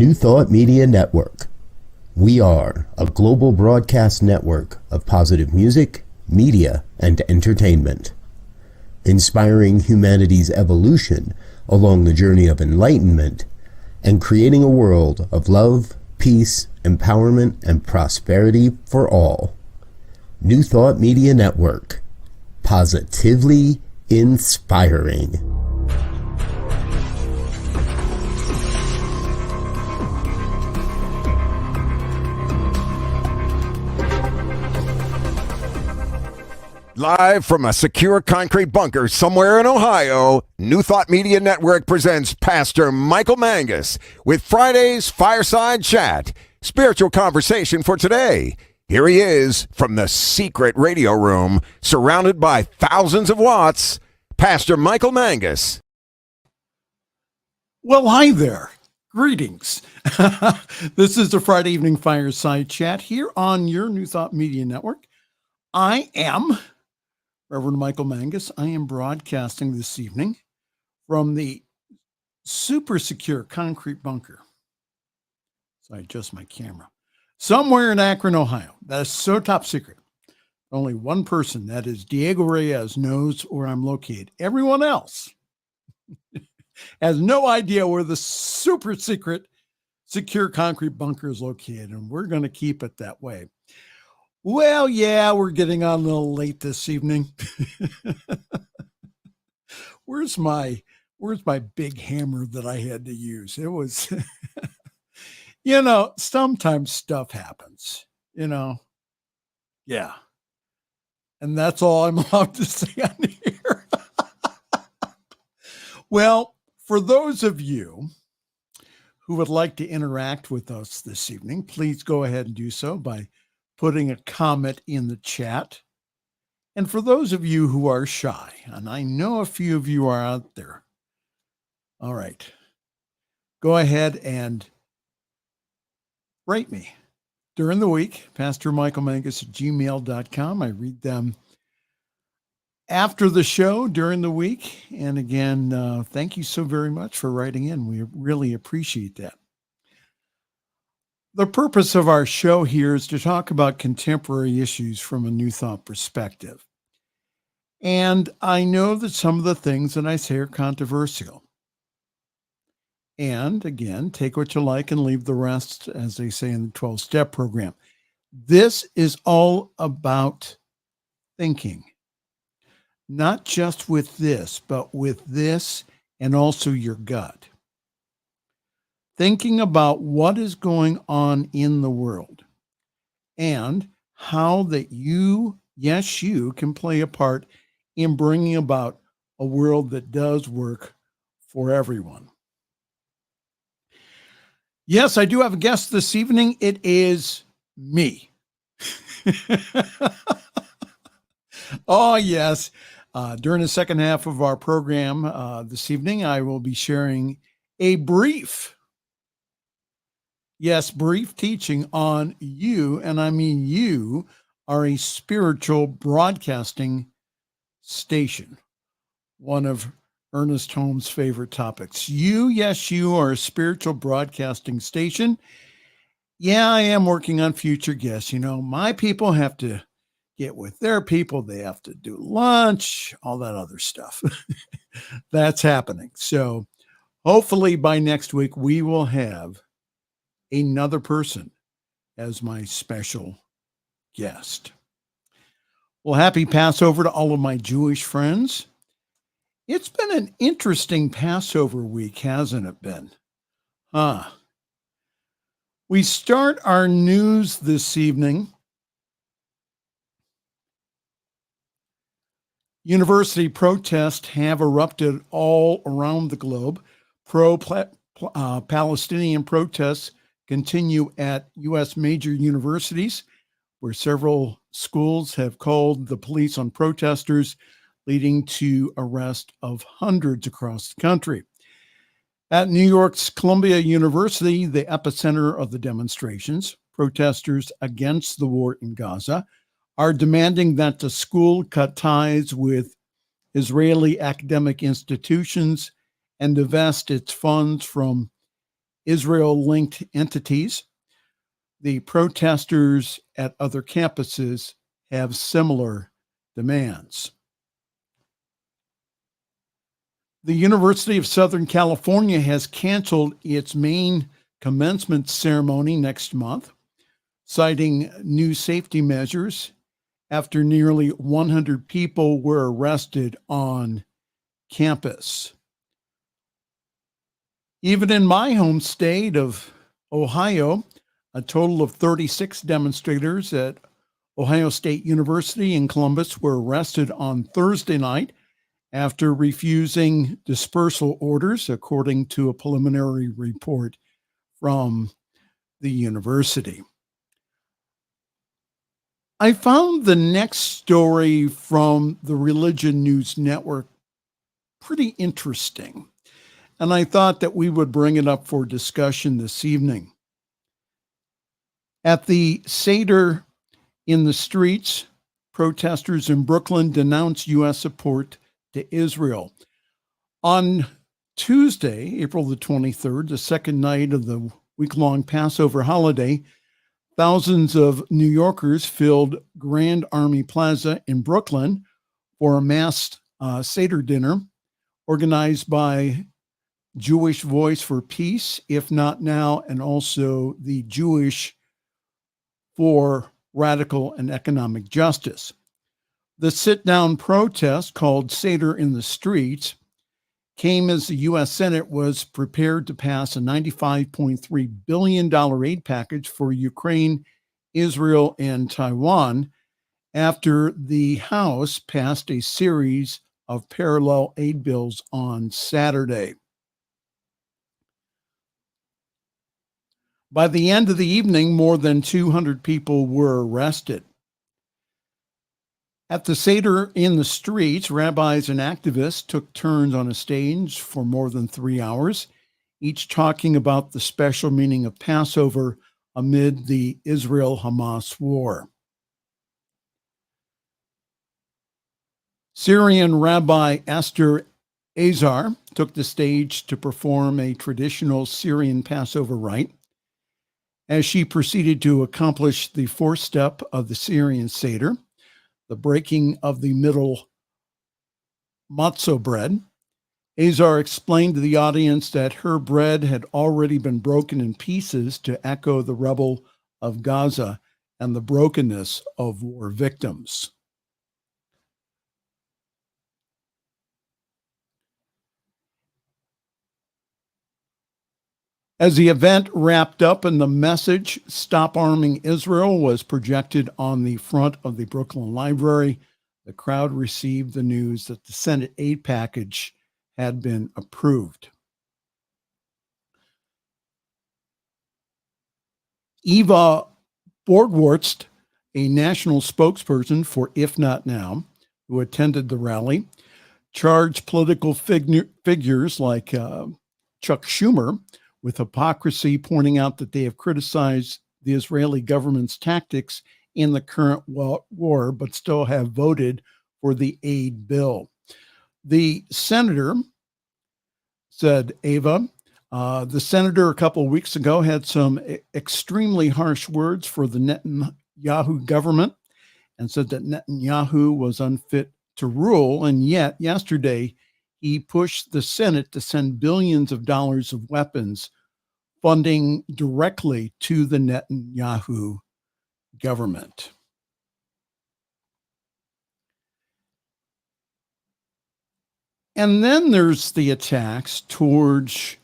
New Thought Media Network. We are a global broadcast network of positive music, media, and entertainment, inspiring humanity's evolution along the journey of enlightenment and creating a world of love, peace, empowerment, and prosperity for all. New Thought Media Network. Positively inspiring. Live from a secure concrete bunker somewhere in Ohio, New Thought Media Network presents Pastor Michael Mangus with Friday's Fireside Chat, spiritual conversation for today. Here he is from the secret radio room, surrounded by thousands of watts, Pastor Michael Mangus. Well, hi there. Greetings. This is the Friday evening Fireside Chat here on your New Thought Media Network. I am Reverend Michael Mangus. I am broadcasting this evening from the super secure concrete bunker. So I adjust my camera. Somewhere in Akron, Ohio. That is so top secret. Only one person, that is Diego Reyes, knows where I'm located. Everyone else has no idea where the super secret secure concrete bunker is located, and we're going to keep it that way. Well, yeah, we're getting on a little late this evening. Where's my big hammer that I had to use? It was, sometimes stuff happens, Yeah. And that's all I'm allowed to say on here. Well, for those of you who would like to interact with us this evening, please go ahead and do so by putting a comment in the chat. And for those of you who are shy, and I know a few of you are out there, all right, go ahead and write me during the week, pastormichaelmangus@gmail.com. I read them after the show during the week. And again, thank you so very much for writing in. We really appreciate that. The purpose of our show here is to talk about contemporary issues from a New Thought perspective. And I know that some of the things that I say are controversial. And again, take what you like and leave the rest, as they say in the 12-step program. This is all about thinking. Not just with this, but with this and also your gut. Thinking about what is going on in the world and how that you, yes, you can play a part in bringing about a world that does work for everyone. Yes, I do have a guest this evening. It is me. Oh, yes. During the second half of our program this evening, I will be sharing a brief teaching on you, and I mean you are a spiritual broadcasting station. One of Ernest Holmes' favorite topics. You are a spiritual broadcasting station. Yeah, I am working on future guests. My people have to get with their people. They have to do lunch, all that other stuff. That's happening. So hopefully by next week, we will have another person as my special guest. Well, happy Passover to all of my Jewish friends. It's been an interesting Passover week, hasn't it been? We start our news this evening. University protests have erupted all around the globe. Pro-Palestinian protests continue at U.S. major universities, where several schools have called the police on protesters, leading to arrest of hundreds across the country. At New York's Columbia University, the epicenter of the demonstrations, protesters against the war in Gaza are demanding that the school cut ties with Israeli academic institutions and divest its funds from Israel-linked entities. The protesters at other campuses have similar demands. The University of Southern California has canceled its main commencement ceremony next month, citing new safety measures after nearly 100 people were arrested on campus. Even in my home state of Ohio, a total of 36 demonstrators at Ohio State University in Columbus were arrested on Thursday night after refusing dispersal orders, according to a preliminary report from the university. I found the next story from the Religion News Network pretty interesting, and I thought that we would bring it up for discussion this evening. At the Seder in the streets, protesters in Brooklyn denounced U.S. support to Israel. On Tuesday, April the 23rd, the second night of the week-long Passover holiday, thousands of New Yorkers filled Grand Army Plaza in Brooklyn for a mass Seder dinner organized by Jewish Voice for Peace, If Not Now, and also the Jewish for Radical and Economic Justice. The sit-down protest, called Seder in the Streets, came as the U.S. Senate was prepared to pass a $95.3 billion aid package for Ukraine, Israel, and Taiwan after the House passed a series of parallel aid bills on Saturday. By the end of the evening, more than 200 people were arrested. At the Seder in the streets, rabbis and activists took turns on a stage for more than 3 hours, each talking about the special meaning of Passover amid the Israel-Hamas war. Syrian Rabbi Esther Azar took the stage to perform a traditional Syrian Passover rite. As she proceeded to accomplish the fourth step of the Syrian Seder, the breaking of the middle matzo bread, Azar explained to the audience that her bread had already been broken in pieces to echo the rubble of Gaza and the brokenness of war victims. As the event wrapped up and the message, "Stop Arming Israel," was projected on the front of the Brooklyn Library, the crowd received the news that the Senate aid package had been approved. Eva Borgwartz, a national spokesperson for If Not Now, who attended the rally, charged political figures like Chuck Schumer with hypocrisy, pointing out that they have criticized the Israeli government's tactics in the current war, but still have voted for the aid bill. The senator, said Ava, the senator a couple of weeks ago had some extremely harsh words for the Netanyahu government and said that Netanyahu was unfit to rule. And yet yesterday, he pushed the Senate to send billions of dollars of weapons funding directly to the Netanyahu government. And then there's the attacks towards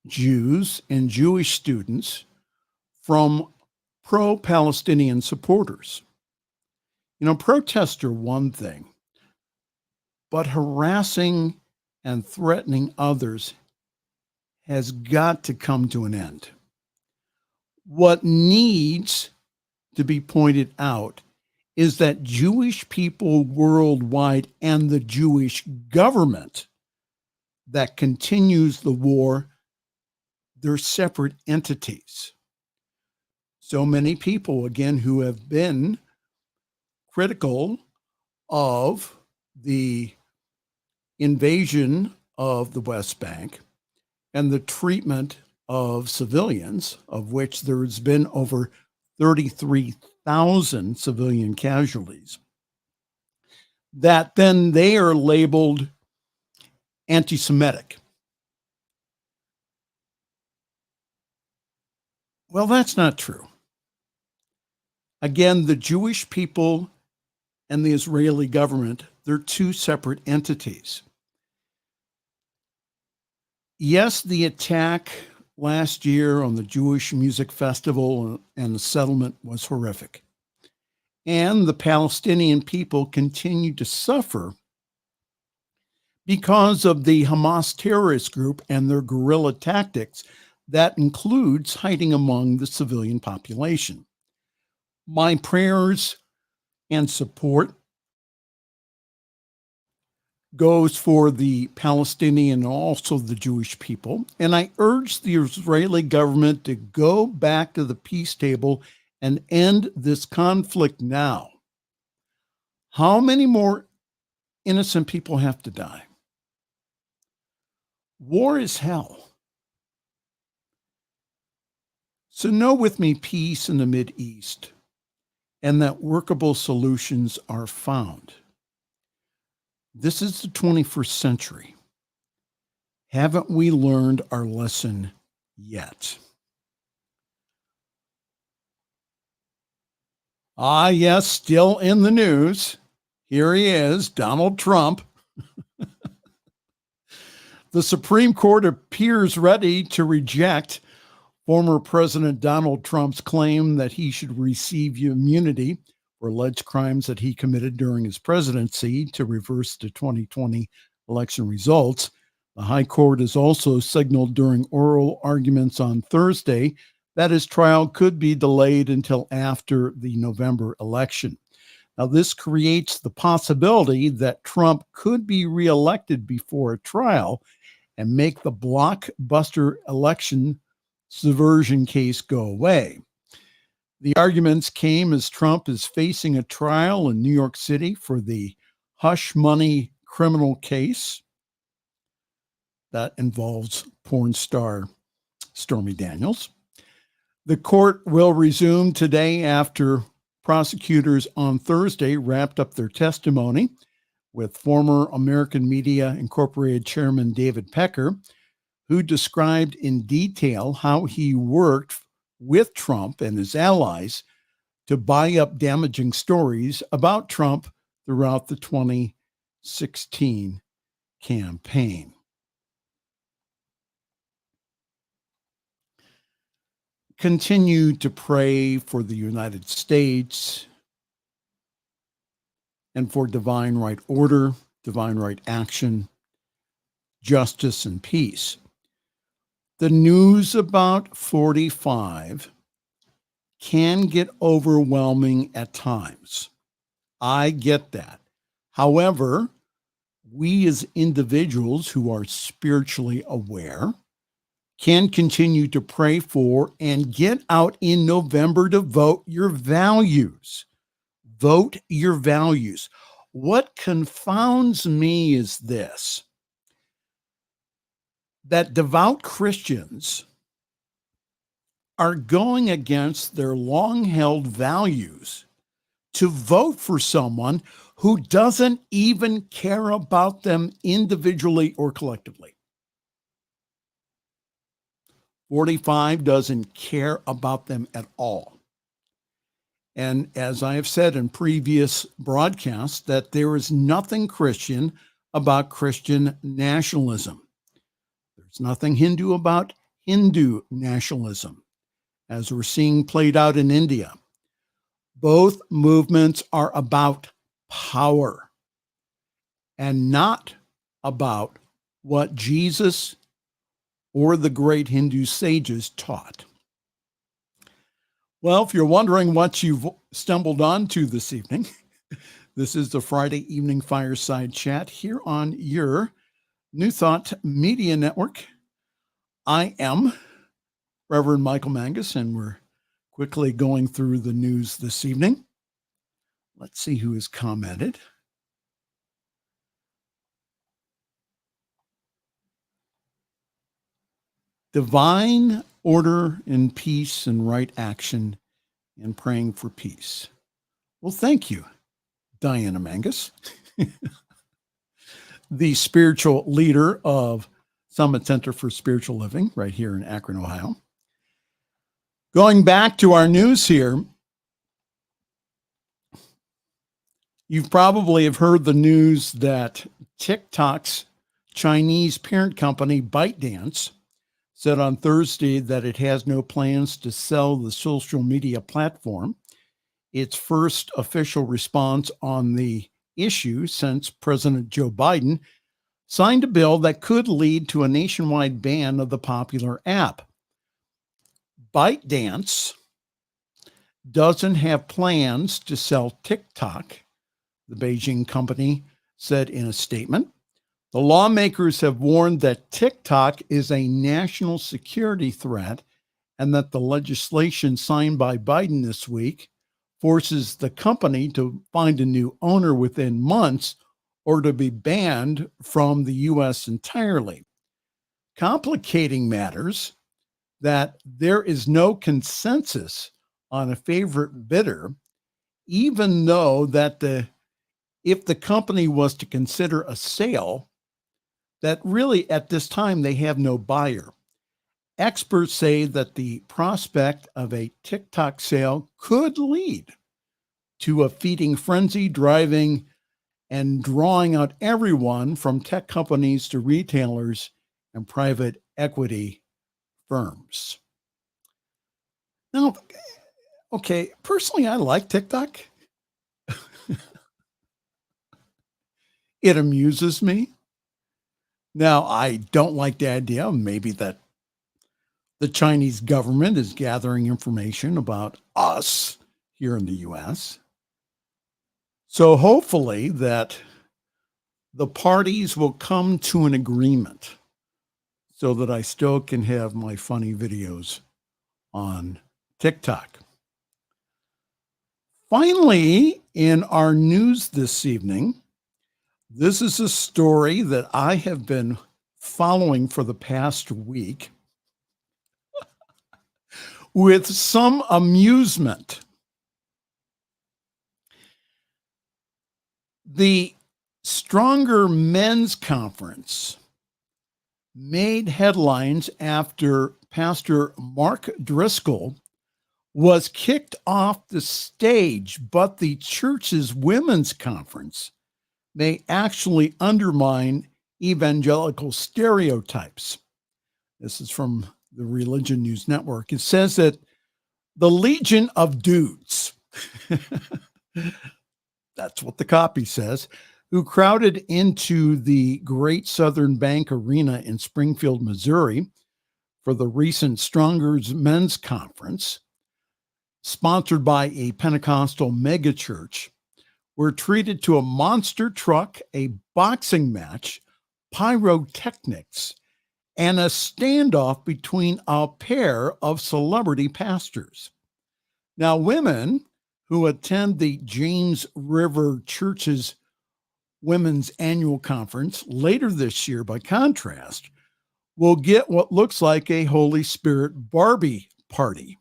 Jews and Jewish students from pro-Palestinian supporters. You know, protests are one thing, but harassing and threatening others has got to come to an end. What needs to be pointed out is that Jewish people worldwide and the Jewish government that continues the war, they're separate entities. So many people, again, who have been critical of the invasion of the West Bank and the treatment of civilians, of which there's been over 33,000 civilian casualties, that then they are labeled anti-Semitic. Well, that's not true. Again, the Jewish people and the Israeli government, they're two separate entities. Yes, the attack last year on the Jewish Music Festival and the settlement was horrific. And the Palestinian people continue to suffer because of the Hamas terrorist group and their guerrilla tactics that includes hiding among the civilian population. My prayers and support goes for the Palestinian and also the Jewish people. And I urge the Israeli government to go back to the peace table and end this conflict now. How many more innocent people have to die? War is hell. So know with me peace in the Mideast and that workable solutions are found. This is the 21st century. Haven't we learned our lesson yet? Ah, yes, still in the news. Here he is, Donald Trump. The Supreme Court appears ready to reject former President Donald Trump's claim that he should receive immunity for alleged crimes that he committed during his presidency to reverse the 2020 election results. The High Court has also signaled during oral arguments on Thursday that his trial could be delayed until after the November election. Now, this creates the possibility that Trump could be reelected before a trial and make the blockbuster election subversion case go away. The arguments came as Trump is facing a trial in New York City for the hush money criminal case that involves porn star Stormy Daniels. The court will resume today after prosecutors on Thursday wrapped up their testimony with former American Media Incorporated chairman David Pecker, who described in detail how he worked with Trump and his allies to buy up damaging stories about Trump throughout the 2016 campaign. Continue to pray for the United States and for divine right order, divine right action, justice, and peace. The news about 45 can get overwhelming at times. I get that. However, we as individuals who are spiritually aware can continue to pray for and get out in November to vote your values. Vote your values. What confounds me is this: that devout Christians are going against their long-held values to vote for someone who doesn't even care about them individually or collectively. 45 doesn't care about them at all. And as I have said in previous broadcasts, that there is nothing Christian about Christian nationalism. There's nothing Hindu about Hindu nationalism, as we're seeing played out in India. Both movements are about power and not about what Jesus or the great Hindu sages taught. Well, if you're wondering what you've stumbled onto this evening, this is the Friday evening Fireside Chat here on your New Thought Media Network. I am Reverend Michael Mangus, and we're quickly going through the news this evening. Let's see who has commented. divine order and peace and right action and praying for peace. Well, thank you, Diana Mangus, the spiritual leader of Summit Center for Spiritual Living right here in Akron, Ohio. Going back to our news here, you probably have heard the news that TikTok's Chinese parent company, ByteDance, said on Thursday that it has no plans to sell the social media platform. Its first official response on the issue since President Joe Biden signed a bill that could lead to a nationwide ban of the popular app. ByteDance doesn't have plans to sell TikTok, the Beijing company said in a statement. The lawmakers have warned that TikTok is a national security threat and that the legislation signed by Biden this week forces the company to find a new owner within months or to be banned from the U.S. entirely. Complicating matters that there is no consensus on a favorite bidder, even though that if the company was to consider a sale, that really at this time they have no buyer. Experts say that the prospect of a TikTok sale could lead to a feeding frenzy, driving and drawing out everyone from tech companies to retailers and private equity firms. Now, okay, personally, I like TikTok. It amuses me. Now, I don't like the idea maybe that the Chinese government is gathering information about us here in the U.S. So hopefully that the parties will come to an agreement so that I still can have my funny videos on TikTok. Finally, in our news this evening, this is a story that I have been following for the past week with some amusement. The Stronger Men's Conference made headlines after Pastor Mark Driscoll was kicked off the stage, but the church's women's conference may actually undermine evangelical stereotypes. This is from the Religion News Network. It says that the Legion of Dudes, that's what the copy says, who crowded into the Great Southern Bank Arena in Springfield, Missouri for the recent Stronger Men's Conference, sponsored by a Pentecostal megachurch, were treated to a monster truck, a boxing match, pyrotechnics, and a standoff between a pair of celebrity pastors. Now, women who attend the James River Church's Women's Annual Conference later this year, by contrast, will get what looks like a Holy Spirit Barbie party.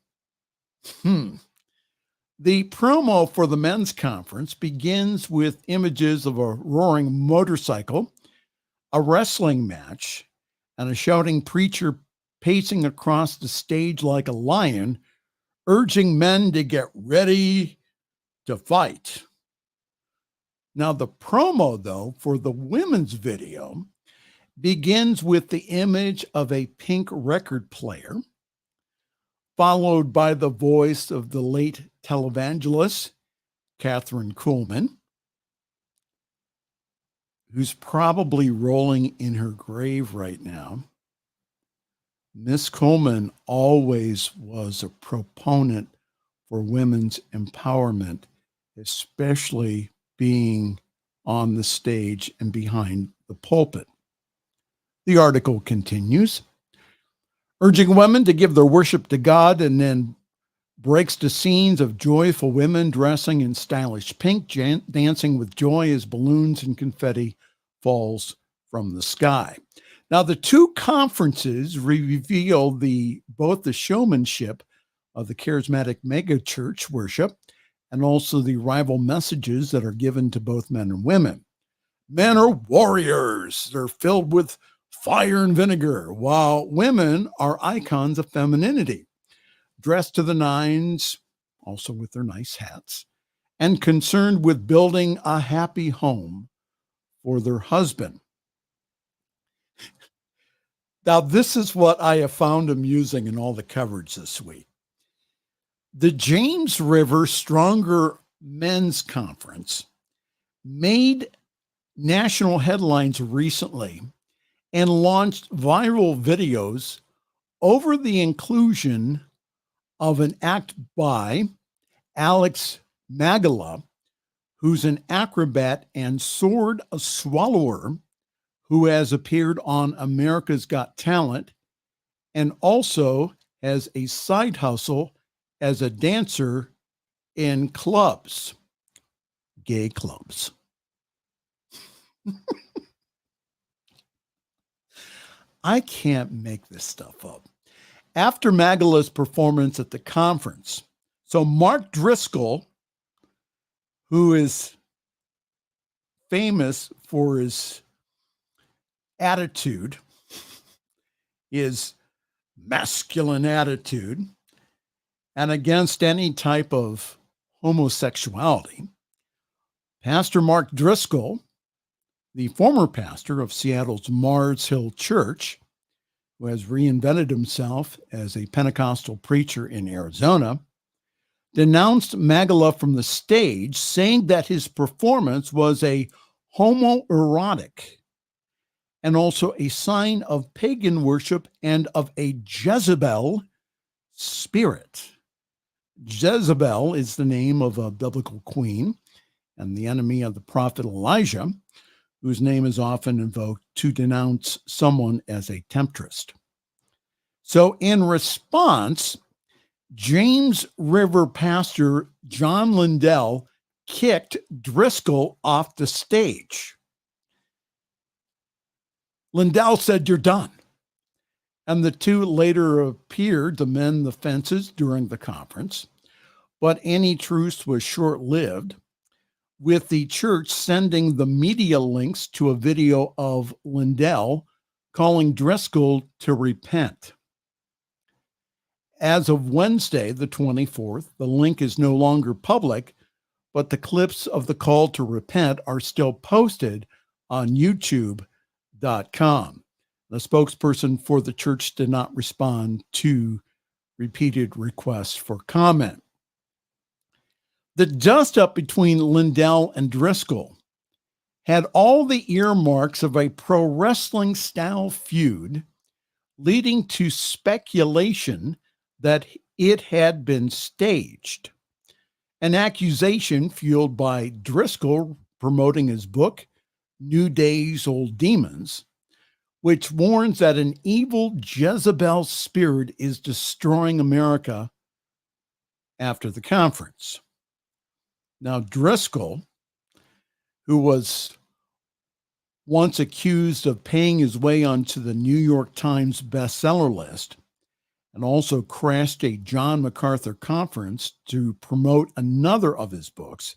The promo for the men's conference begins with images of a roaring motorcycle, a wrestling match, and a shouting preacher pacing across the stage like a lion, urging men to get ready to fight. Now, the promo, though, for the women's video begins with the image of a pink record player, followed by the voice of the late televangelist, Catherine Kuhlman, who's probably rolling in her grave right now. Miss Kuhlman always was a proponent for women's empowerment, especially being on the stage and behind the pulpit. The article continues, urging women to give their worship to God, and then breaks to scenes of joyful women dressing in stylish pink, dancing with joy as balloons and confetti falls from the sky. Now, the two conferences reveal both the showmanship of the charismatic megachurch worship and also the rival messages that are given to both men and women. Men are warriors. They're filled with fire and vinegar, while women are icons of femininity, dressed to the nines, also with their nice hats, and concerned with building a happy home for their husband. Now, this is what I have found amusing in all the coverage this week. The James River Stronger Men's Conference made national headlines recently and launched viral videos over the inclusion of an act by Alex Magala, who's an acrobat and sword swallower who has appeared on America's Got Talent and also has a side hustle as a dancer in clubs, gay clubs. I can't make this stuff up. After Magala's performance at the conference, so Mark Driscoll, who is famous for his attitude, his masculine attitude, and against any type of homosexuality, Pastor Mark Driscoll, the former pastor of Seattle's Mars Hill Church, who has reinvented himself as a Pentecostal preacher in Arizona, denounced Magala from the stage, saying that his performance was a homoerotic and also a sign of pagan worship and of a Jezebel spirit. Jezebel is the name of a biblical queen and the enemy of the prophet Elijah, whose name is often invoked to denounce someone as a temptress. So in response, James River pastor John Lindell kicked Driscoll off the stage. Lindell said, "You're done." And the two later appeared to mend the fences during the conference, but any truce was short-lived, with the church sending the media links to a video of Lindell calling Driscoll to repent. As of Wednesday, the 24th, the link is no longer public, but the clips of the call to repent are still posted on YouTube.com. The spokesperson for the church did not respond to repeated requests for comment. The dust-up between Lindell and Driscoll had all the earmarks of a pro wrestling style feud, leading to speculation that it had been staged. An accusation fueled by Driscoll promoting his book, New Days, Old Demons, which warns that an evil Jezebel spirit is destroying America after the conference. Now, Driscoll, who was once accused of paying his way onto the New York Times bestseller list and also crashed a John MacArthur conference to promote another of his books,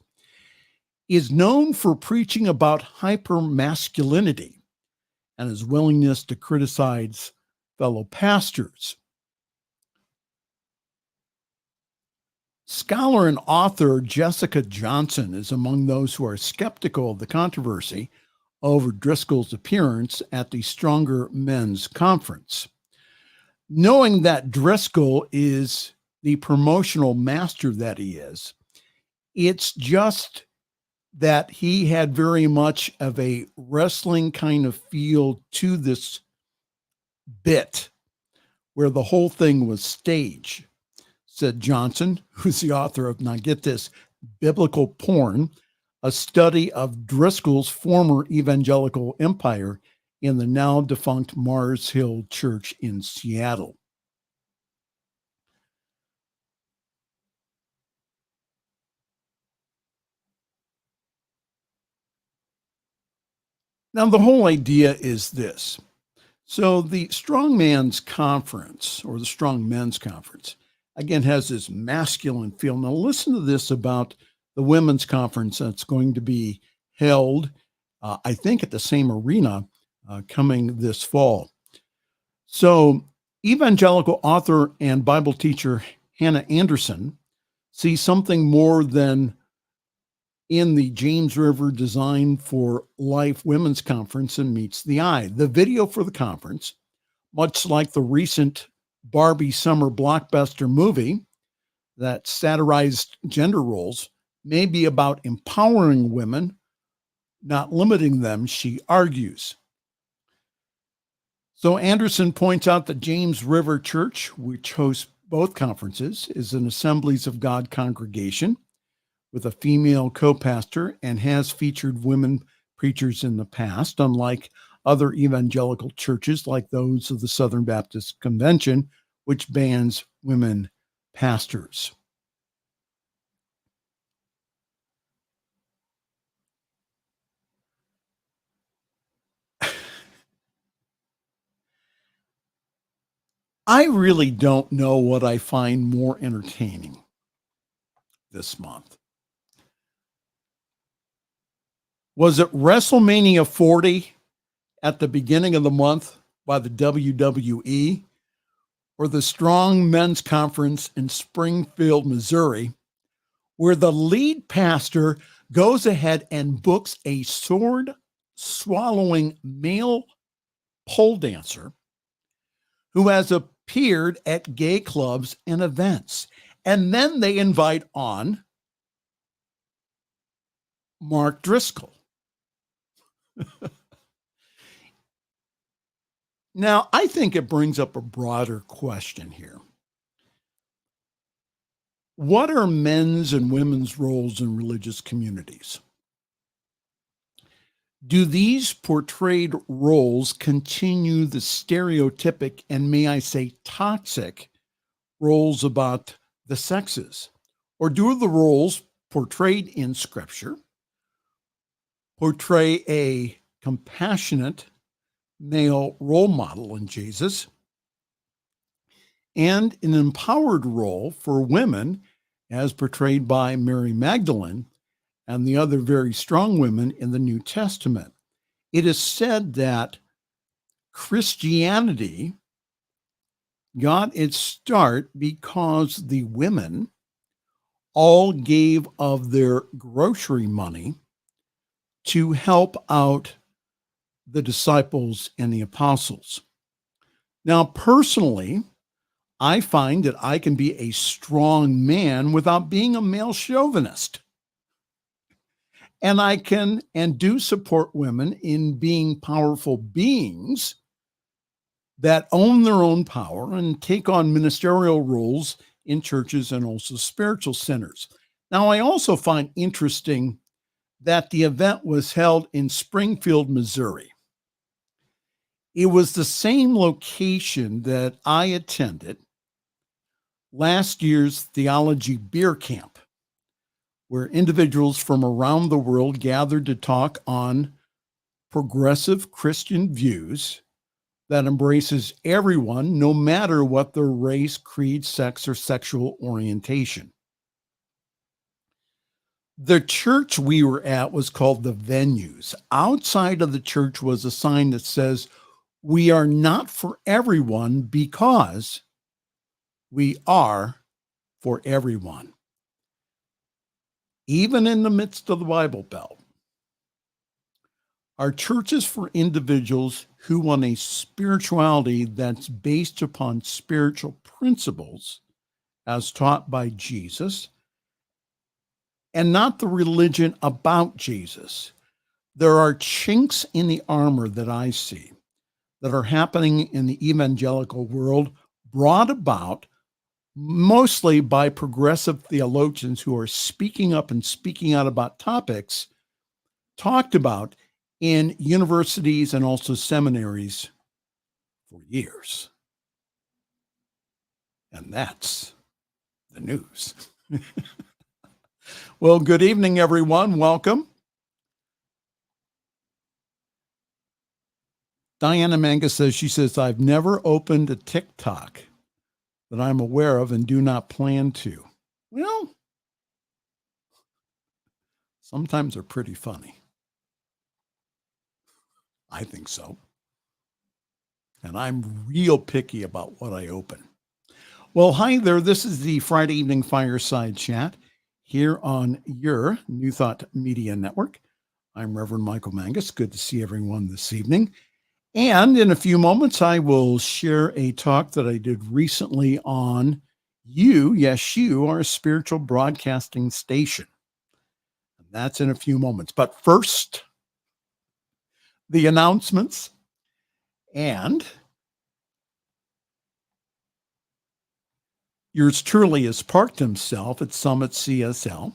is known for preaching about hypermasculinity and his willingness to criticize fellow pastors. Scholar and author Jessica Johnson is among those who are skeptical of the controversy over Driscoll's appearance at the Stronger Men's Conference. Knowing that Driscoll is the promotional master that he is, it's just that he had very much of a wrestling kind of feel to this bit where the whole thing was staged, said Johnson, who's the author of, now get this, Biblical Porn, a study of Driscoll's former evangelical empire in the now defunct Mars Hill Church in Seattle. Now, the whole idea is this. So the Strong Man's Conference, or the Strong Men's Conference, again, has this masculine feel. Now listen to this about the women's conference that's going to be held, I think, at the same arena coming this fall. So evangelical author and Bible teacher Hannah Anderson sees something more than in the James River Design for Life Women's Conference and meets the eye. The video for the conference, much like the recent Barbie summer blockbuster movie that satirized gender roles, may be about empowering women, not limiting them, she argues. So Anderson points out that James River Church, which hosts both conferences, is an Assemblies of God congregation with a female co-pastor and has featured women preachers in the past, unlike other evangelical churches like those of the Southern Baptist Convention, which bans women pastors. I really don't know what I find more entertaining this month. Was it WrestleMania 40 at the beginning of the month by the WWE, or the Strong Men's Conference in Springfield, Missouri, where the lead pastor goes ahead and books a sword-swallowing male pole dancer who has appeared at gay clubs and events. And then they invite on Mark Driscoll. Now, I think it brings up a broader question here. What are men's and women's roles in religious communities? Do these portrayed roles continue the stereotypic and, may I say, toxic roles about the sexes? Or do the roles portrayed in Scripture portray a compassionate male role model in Jesus and an empowered role for women as portrayed by Mary Magdalene and the other very strong women in the New Testament? It is said that Christianity got its start because the women all gave of their grocery money to help out the disciples and the apostles. Now, personally, I find that I can be a strong man without being a male chauvinist. And I can and do support women in being powerful beings that own their own power and take on ministerial roles in churches and also spiritual centers. Now, I also find interesting that the event was held in Springfield, Missouri. It was the same location that I attended last year's Theology Beer Camp, where individuals from around the world gathered to talk on progressive Christian views that embraces everyone, no matter what their race, creed, sex, or sexual orientation. The church we were at was called The Venues. Outside of the church was a sign that says, "We are not for everyone because we are for everyone." Even in the midst of the Bible Belt, our church is for individuals who want a spirituality that's based upon spiritual principles as taught by Jesus, and not the religion about Jesus. There are chinks in the armor that I see that are happening in the evangelical world, brought about mostly by progressive theologians who are speaking up and speaking out about topics talked about in universities and also seminaries for years. And that's the news. Well, good evening, everyone. Welcome. Diana Mangus says, I've never opened a TikTok that I'm aware of and do not plan to. Well, sometimes they're pretty funny. I think so. And I'm real picky about what I open. Well, hi there. This is the Friday Evening Fireside Chat here on your New Thought Media Network. I'm Reverend Michael Mangus. Good to see everyone this evening. And in a few moments, I will share a talk that I did recently on You, yes, you are a spiritual broadcasting station. And that's in a few moments. But first, the announcements. And yours truly has parked himself at Summit CSL.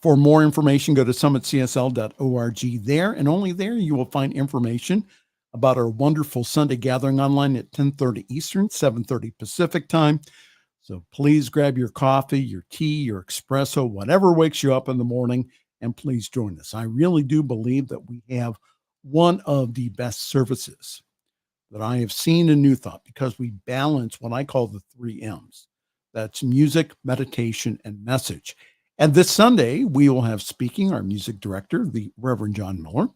For more information, go to summitcsl.org there, and only there you will find information about our wonderful Sunday gathering online at 10:30 Eastern, 7:30 Pacific time. So please grab your coffee, your tea, your espresso, whatever wakes you up in the morning, and please join us. I really do believe that we have one of the best services that I have seen in New Thought because we balance what I call the 3 M's. That's music, meditation, and message. And this Sunday, we will have speaking our music director, the Reverend John Miller,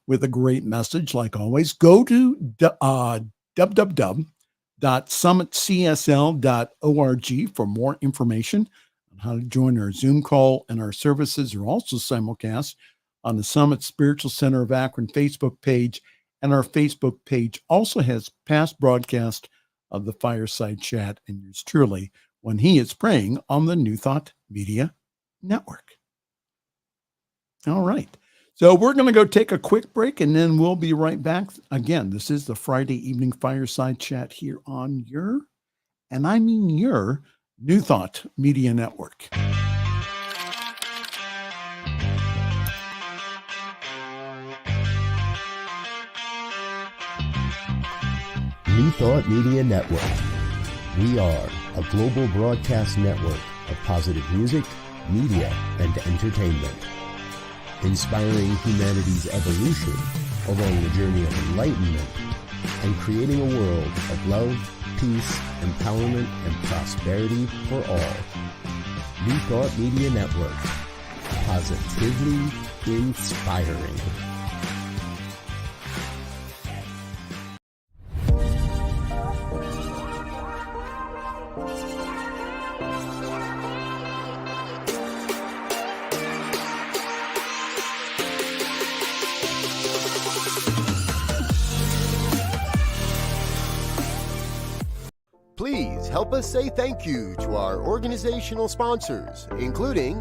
with a great message, like always. Go to www.summitcsl.org for more information on how to join our Zoom call, and our services are also simulcast on the Summit Spiritual Center of Akron Facebook page, and our Facebook page also has past broadcast of the Fireside Chat and yours truly when he is praying on the New Thought Media Network. All right. So we're going to go take a quick break, and then we'll be right back. Again, this is the Friday Evening Fireside Chat here on your, and I mean your, New Thought Media Network. New Thought Media Network. We are a global broadcast network of positive music, media, and entertainment, inspiring humanity's evolution along the journey of enlightenment and creating a world of love, peace, empowerment, and prosperity for all. New Thought Media Network. Positively inspiring. Please help us say thank you to our organizational sponsors, including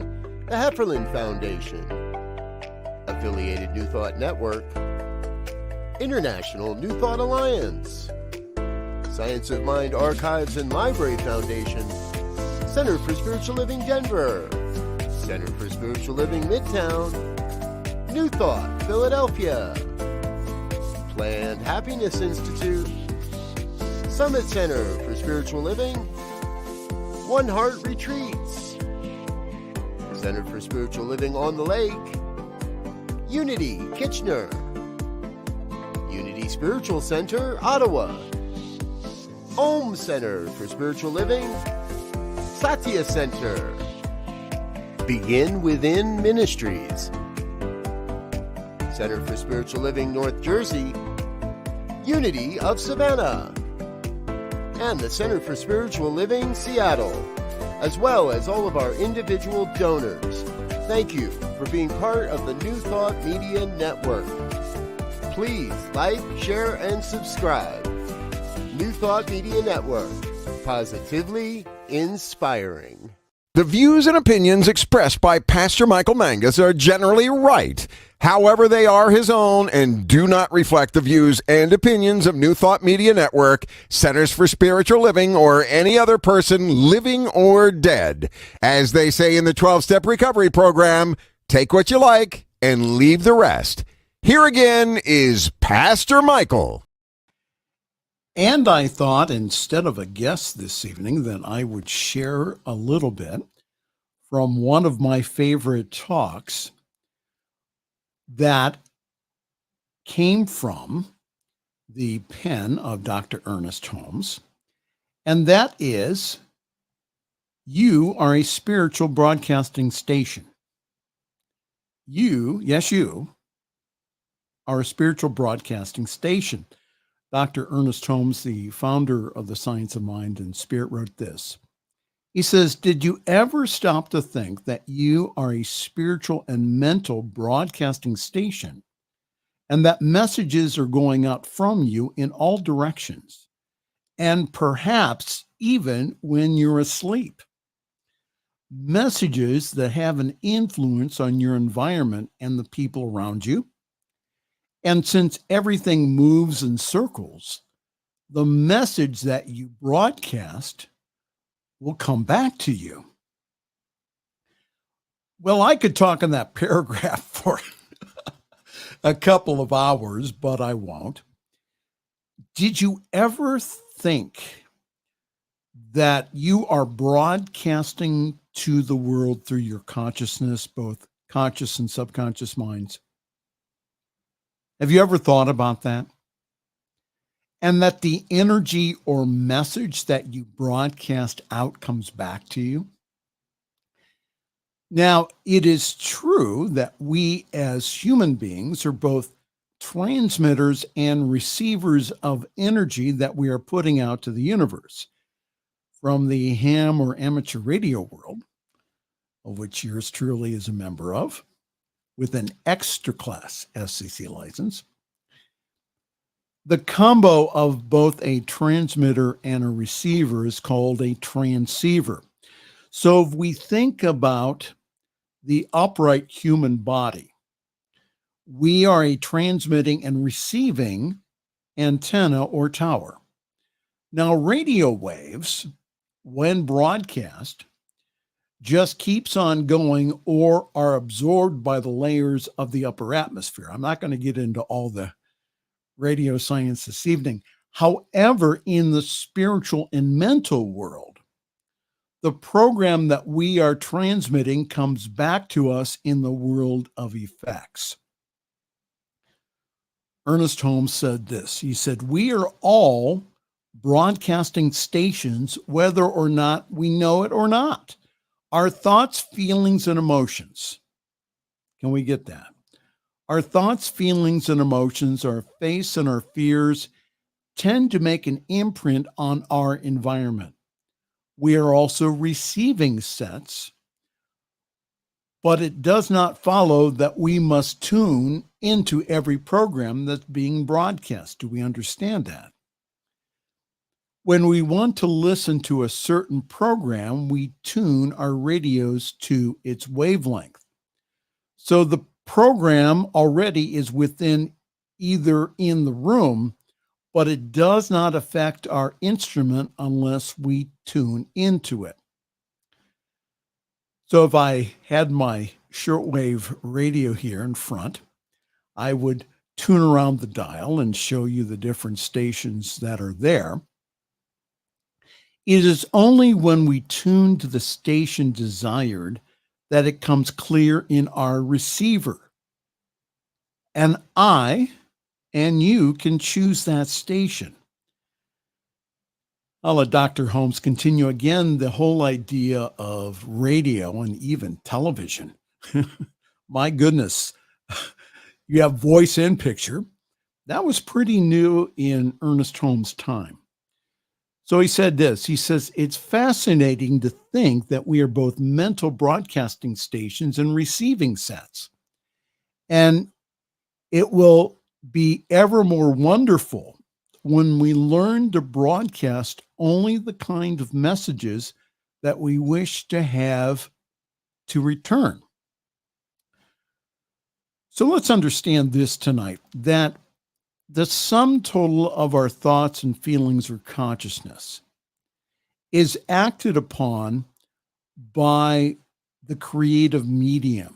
the Hefferland Foundation, Affiliated New Thought Network, International New Thought Alliance, Science of Mind Archives and Library Foundation, Center for Spiritual Living Denver, Center for Spiritual Living Midtown, New Thought Philadelphia, Planned Happiness Institute, Summit Center for Spiritual Living, One Heart Retreats, Center for Spiritual Living on the Lake, Unity Kitchener, Unity Spiritual Center, Ottawa, Om Center for Spiritual Living, Satya Center, Begin Within Ministries, Center for Spiritual Living North Jersey, Unity of Savannah, and the Center for Spiritual Living Seattle, as well as all of our individual donors. Thank you for being part of the New Thought Media Network. Please like, share, and subscribe. New Thought Media Network, positively inspiring. The views and opinions expressed by Pastor Michael Mangus are generally right. However, they are his own and do not reflect the views and opinions of New Thought Media Network, Centers for Spiritual Living, or any other person living or dead. As they say in the 12-Step Recovery Program, take what you like and leave the rest. Here again is Pastor Michael. And I thought instead of a guest this evening that I would share a little bit from one of my favorite talks that came from the pen of Dr. Ernest Holmes, and that is, you are a spiritual broadcasting station. You, yes, you are a spiritual broadcasting station. Dr. Ernest Holmes, the founder of the Science of Mind and Spirit, wrote this. He says, did you ever stop to think that you are a spiritual and mental broadcasting station, and that messages are going out from you in all directions, and perhaps even when you're asleep? Messages that have an influence on your environment and the people around you. And since everything moves in circles, the message that you broadcast will come back to you. Well, I could talk in that paragraph for a couple of hours, but I won't. Did you ever think that you are broadcasting to the world through your consciousness, both conscious and subconscious minds? Have you ever thought about that? And that the energy or message that you broadcast out comes back to you? Now, it is true that we as human beings are both transmitters and receivers of energy that we are putting out to the universe. From the ham or amateur radio world, of which yours truly is a member of, with an extra class SCC license, the combo of both a transmitter and a receiver is called a transceiver. So if we think about the upright human body, we are a transmitting and receiving antenna or tower. Now, radio waves, when broadcast, just keeps on going or are absorbed by the layers of the upper atmosphere. I'm not going to get into all the radio science this evening. However, in the spiritual and mental world, the program that we are transmitting comes back to us in the world of effects. Ernest Holmes said this. He said, we are all broadcasting stations, whether or not we know it or not. Our thoughts, feelings, and emotions. Can we get that? Our thoughts, feelings, and emotions, our faiths and our fears tend to make an imprint on our environment. We are also receiving sets, but it does not follow that we must tune into every program that's being broadcast. Do we understand that? When we want to listen to a certain program, we tune our radios to its wavelength. So the program already is within either in the room, but it does not affect our instrument unless we tune into it. So if I had my shortwave radio here in front, I would tune around the dial and show you the different stations that are there. It is only when we tune to the station desired that it comes clear in our receiver. And I and you can choose that station. I'll let Dr. Holmes continue again the whole idea of radio and even television. My goodness, you have voice and picture. That was pretty new in Ernest Holmes' time. So he said this, he says, it's fascinating to think that we are both mental broadcasting stations and receiving sets. And it will be ever more wonderful when we learn to broadcast only the kind of messages that we wish to have to return. So let's understand this tonight, that the sum total of our thoughts and feelings or consciousness is acted upon by the creative medium,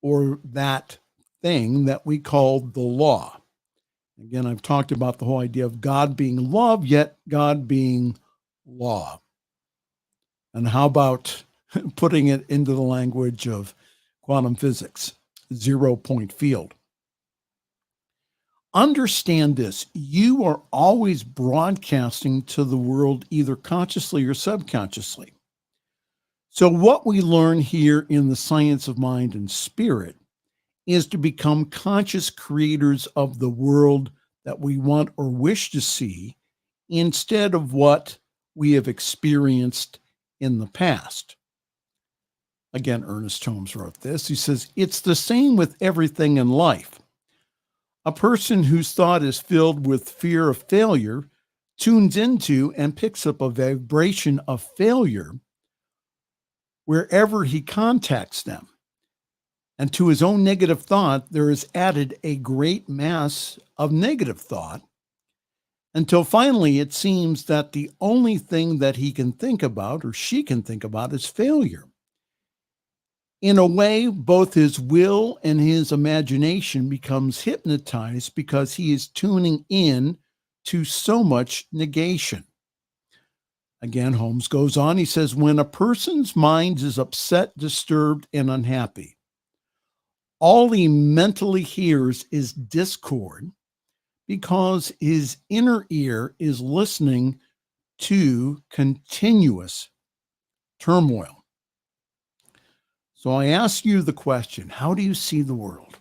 or that thing that we call the law. Again, I've talked about the whole idea of God being love, yet God being law. And how about putting it into the language of quantum physics, 0-point field? Understand this. You are always broadcasting to the world, either consciously or subconsciously. So what we learn here in the science of mind and spirit is to become conscious creators of the world that we want or wish to see, instead of what we have experienced in the past. Again, Ernest Holmes wrote this. He says, it's the same with everything in life. A person whose thought is filled with fear of failure tunes into and picks up a vibration of failure wherever he contacts them. And to his own negative thought, there is added a great mass of negative thought, until finally it seems that the only thing that he can think about, or she can think about, is failure. In a way, both his will and his imagination becomes hypnotized because he is tuning in to so much negation. Again, Holmes goes on, he says, when a person's mind is upset, disturbed, and unhappy, all he mentally hears is discord, because his inner ear is listening to continuous turmoil. So I ask you the question, how do you see the world?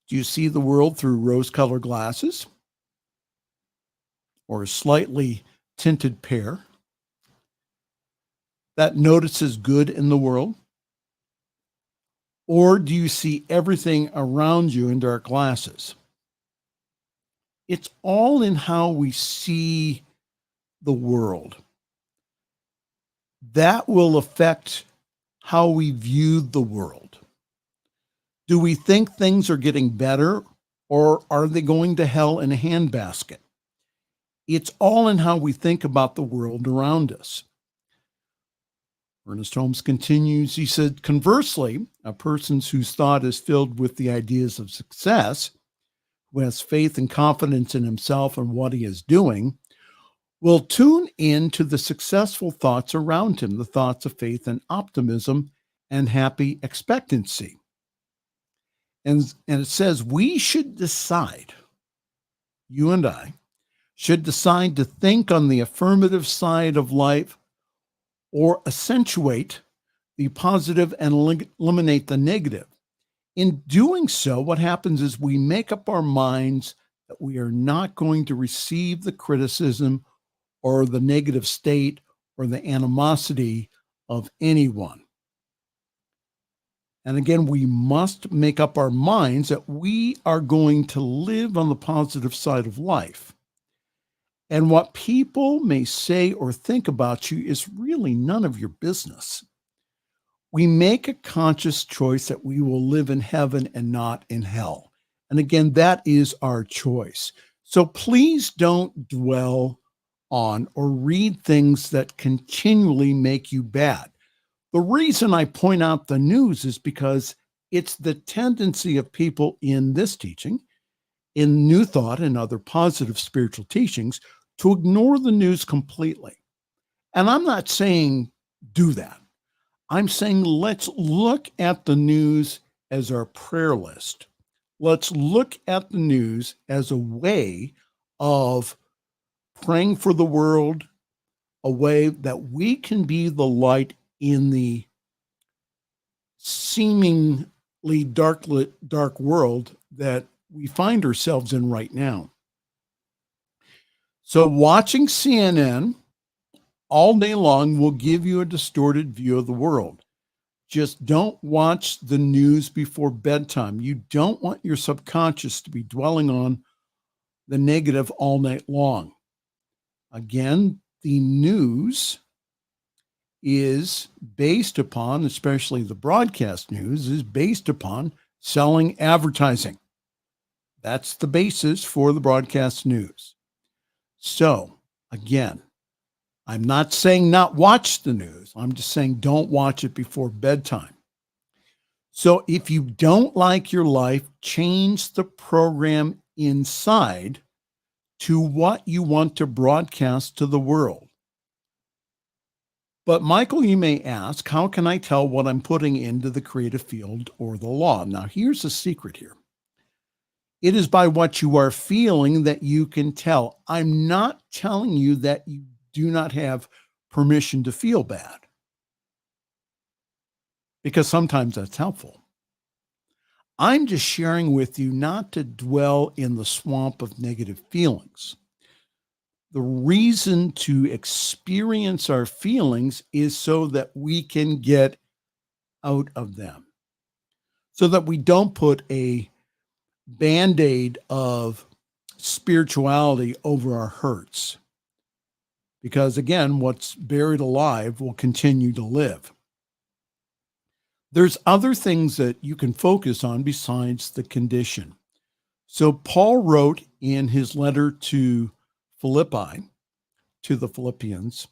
Do you see the world through rose-colored glasses or a slightly tinted pear that notices good in the world? Or do you see everything around you in dark glasses? It's all in how we see the world. That will affect how we view the world. Do we think things are getting better, or are they going to hell in a handbasket? It's all in how we think about the world around us. Ernest Holmes continues, he said, conversely, a person whose thought is filled with the ideas of success, who has faith and confidence in himself and what he is doing, will tune in to the successful thoughts around him, the thoughts of faith and optimism and happy expectancy. And it says we should decide, you and I, should decide to think on the affirmative side of life, or accentuate the positive and eliminate the negative. In doing so, what happens is we make up our minds that we are not going to receive the criticism or the negative state or the animosity of anyone. And again, we must make up our minds that we are going to live on the positive side of life. And what people may say or think about you is really none of your business. We make a conscious choice that we will live in heaven and not in hell. And again, that is our choice. So please don't dwell on or read things that continually make you bad. The reason I point out the news is because it's the tendency of people in this teaching, in New Thought and other positive spiritual teachings, to ignore the news completely. And I'm not saying do that. I'm saying let's look at the news as our prayer list. Let's look at the news as a way of praying for the world, a way that we can be the light in the seemingly dark world that we find ourselves in right now. So watching CNN all day long will give you a distorted view of the world. Just don't watch the news before bedtime. You don't want your subconscious to be dwelling on the negative all night long. Again, the news is based upon, especially the broadcast news, is based upon selling advertising. That's the basis for the broadcast news. So, again, I'm not saying not watch the news. I'm just saying don't watch it before bedtime. So if you don't like your life, change the program inside to what you want to broadcast to the world. But Michael, you may ask, how can I tell what I'm putting into the creative field or the law? Now, here's the secret here. It is by what you are feeling that you can tell. I'm not telling you that you do not have permission to feel bad, because sometimes that's helpful. I'm just sharing with you not to dwell in the swamp of negative feelings. The reason to experience our feelings is so that we can get out of them, so that we don't put a Band-Aid of spirituality over our hurts. Because again, what's buried alive will continue to live. There's other things that you can focus on besides the condition. So Paul wrote in his letter to Philippi, to the Philippians,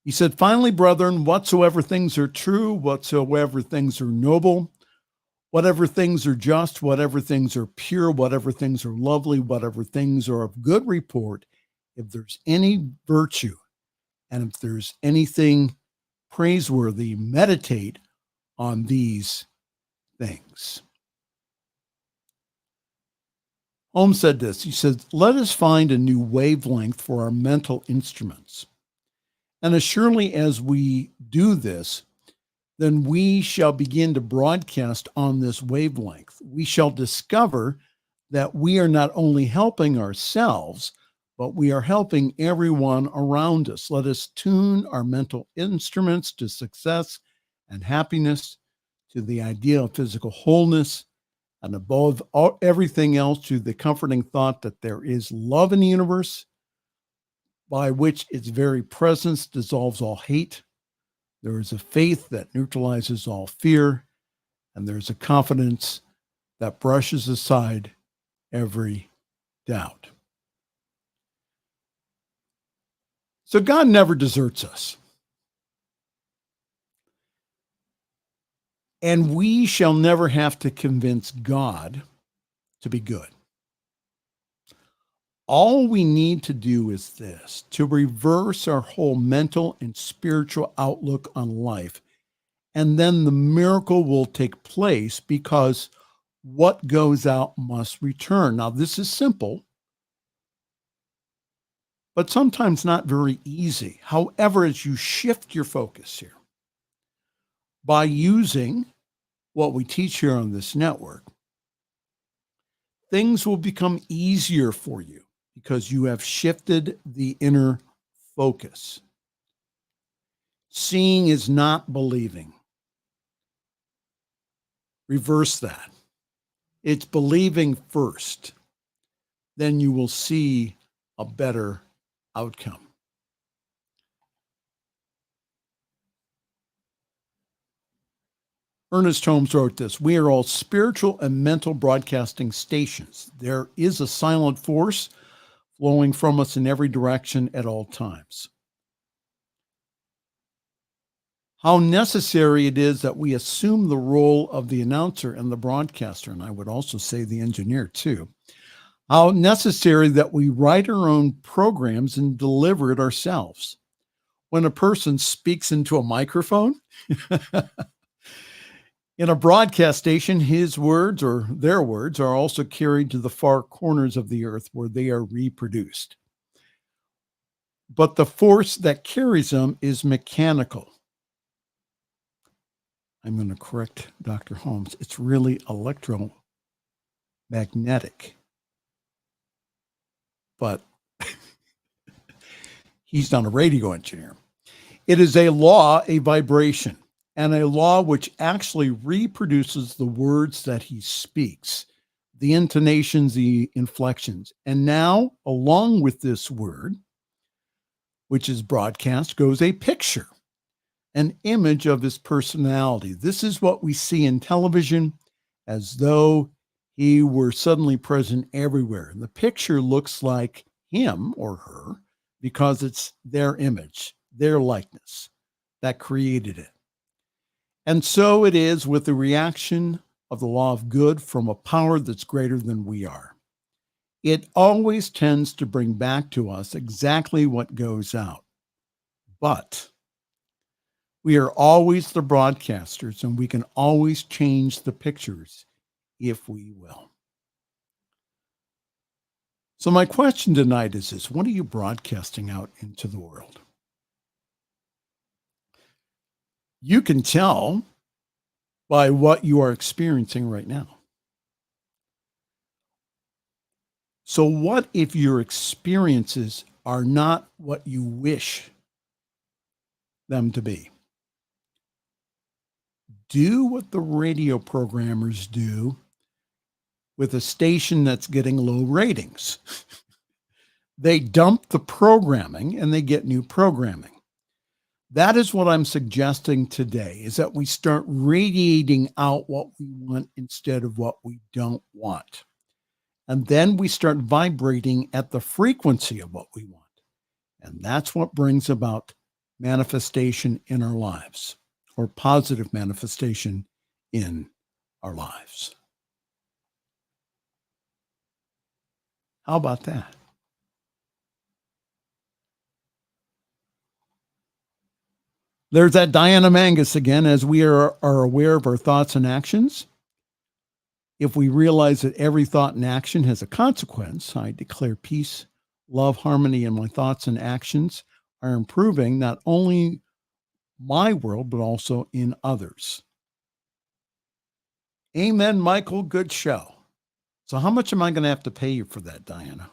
he said, "Finally, brethren, whatsoever things are true, whatsoever things are noble, whatever things are just, whatever things are pure, whatever things are lovely, whatever things are of good report, if there's any virtue and if there's anything praiseworthy, meditate on these things." Holmes said this. He said, "Let us find a new wavelength for our mental instruments. And as surely as we do this, then we shall begin to broadcast on this wavelength. We shall discover that we are not only helping ourselves, but we are helping everyone around us. Let us tune our mental instruments to success and happiness, to the idea of physical wholeness, and above everything else, to the comforting thought that there is love in the universe, by which its very presence dissolves all hate. There is a faith that neutralizes all fear, and there's a confidence that brushes aside every doubt." So God never deserts us. And we shall never have to convince God to be good. All we need to do is this, to reverse our whole mental and spiritual outlook on life. And then the miracle will take place, because what goes out must return. Now, this is simple, but sometimes not very easy. However, as you shift your focus here, by using what we teach here on this network, things will become easier for you because you have shifted the inner focus. Seeing is not believing. Reverse that. It's believing first. Then you will see a better outcome. Ernest Holmes wrote this: "We are all spiritual and mental broadcasting stations. There is a silent force flowing from us in every direction at all times. How necessary it is that we assume the role of the announcer and the broadcaster," and I would also say the engineer too. "How necessary that we write our own programs and deliver it ourselves. When a person speaks into a microphone, in a broadcast station, his words or their words are also carried to the far corners of the earth where they are reproduced. But the force that carries them is mechanical." I'm going to correct Dr. Holmes. It's really electromagnetic. But he's not a radio engineer. "It is a law, a vibration, and a law which actually reproduces the words that he speaks, the intonations, the inflections. And now, along with this word, which is broadcast, goes a picture, an image of his personality. This is what we see in television, as though he were suddenly present everywhere. And the picture looks like him or her because it's their image, their likeness that created it. And so it is with the reaction of the law of good from a power that's greater than we are. It always tends to bring back to us exactly what goes out. But we are always the broadcasters, and we can always change the pictures if we will." So my question tonight is this: what are you broadcasting out into the world? You can tell by what you are experiencing right now. So what if your experiences are not what you wish them to be? Do what the radio programmers do with a station that's getting low ratings. They dump the programming and they get new programming. That is what I'm suggesting today, is that we start radiating out what we want instead of what we don't want. And then we start vibrating at the frequency of what we want. And that's what brings about manifestation in our lives, or positive manifestation in our lives. How about that? There's that Diana Mangus again. As we are aware of our thoughts and actions, if we realize that every thought and action has a consequence, I declare peace, love, harmony in my thoughts and actions are improving not only my world, but also in others. Amen, Michael. Good show. So how much am I going to have to pay you for that, Diana?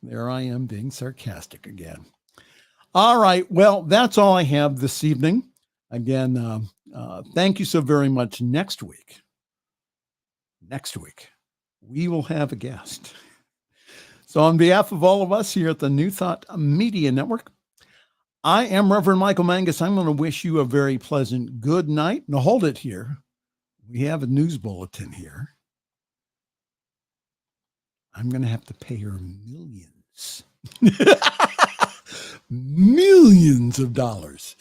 There I am being sarcastic again. All right. Well, that's all I have this evening. Again, thank you so very much. Next week, we will have a guest. So on behalf of all of us here at the New Thought Media Network, I am Reverend Michael Mangus. I'm going to wish you a very pleasant good night. Now hold it here. We have a news bulletin here. I'm going to have to pay her millions. Millions of dollars.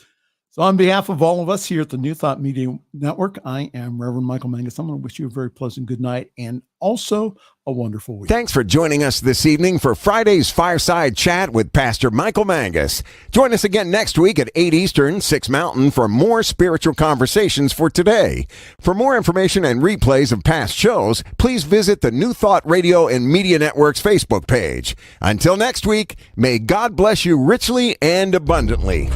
So on behalf of all of us here at the New Thought Media Network, I am Reverend Michael Mangus. I'm going to wish you a very pleasant good night and also a wonderful week. Thanks for joining us this evening for Friday's Fireside Chat with Pastor Michael Mangus. Join us again next week at 8 Eastern, 6 Mountain for more spiritual conversations for today. For more information and replays of past shows, please visit the New Thought Radio and Media Network's Facebook page. Until next week, may God bless you richly and abundantly.